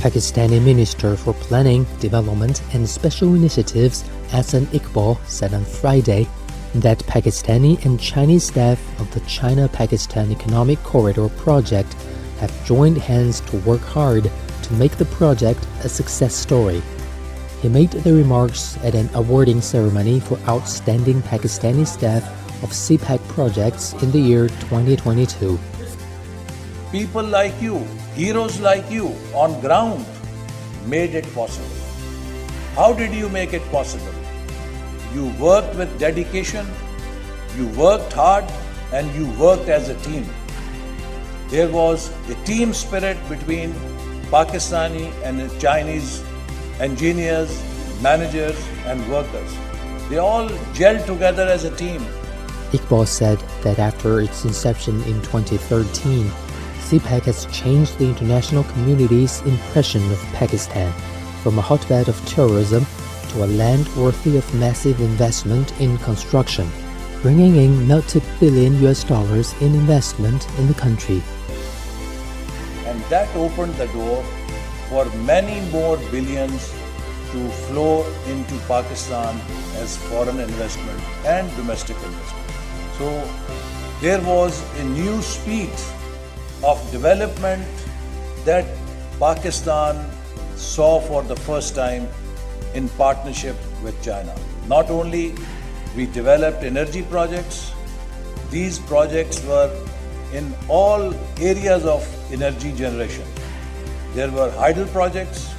Pakistani Minister for Planning, Development and Special Initiatives, Iqbal, said on Friday that Pakistani and Chinese staff of the China-Pakistan Economic Corridor project have joined hands to work hard to make the project a success story. He made the remarks at an awarding ceremony for outstanding Pakistani staff of CPEC projects in the year 2022. People like you, heroes like you on ground made it possible. How did you make it possible? You worked with dedication, you worked hard, and you worked as a team. There was a team spirit between Pakistani and Chinese engineers, managers, and workers. They all gelled together as a team. Iqbal said that after its inception in 2013, CPEC has changed the international community's impression of Pakistan from a hotbed of tourism to a land worthy of massive investment in construction, bringing in multi-billion US dollars in investment in the country. And that opened the door for many more billions to flow into Pakistan as foreign investment and domestic investment. So there was a new speed of development that Pakistan saw for the first time in partnership with China. Not only we developed energy projects, these projects were in all areas of energy generation. There were hydro projects,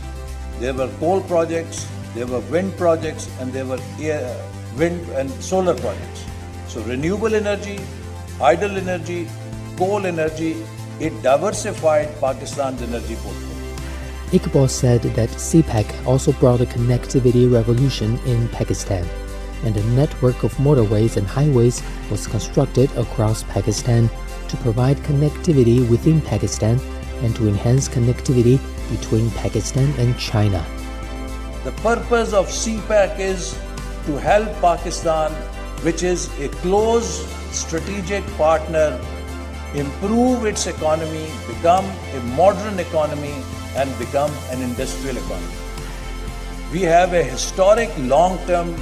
there were coal projects, there were wind projects, and there were wind and solar projects. So renewable energy, hydro energy, coal energy, it diversified Pakistan's energy portfolio. Iqbal said that CPEC also brought a connectivity revolution in Pakistan, and a network of motorways and highways was constructed across Pakistan to provide connectivity within Pakistan and to enhance connectivity between Pakistan and China. The purpose of CPEC is to help Pakistan, which is a close strategic partner, improve its economy, become a modern economy, and become an industrial economy. We have a historic long-term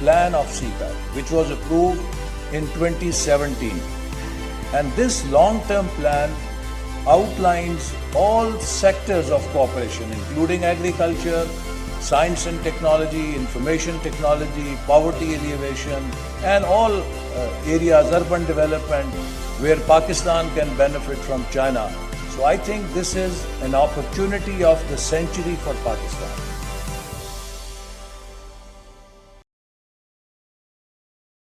plan of CPEC, which was approved in 2017. And this long-term plan outlines all sectors of cooperation, including agriculture, science and technology, information technology, poverty alleviation, and all areas, urban development, where Pakistan can benefit from China. So I think this is an opportunity of the century for Pakistan.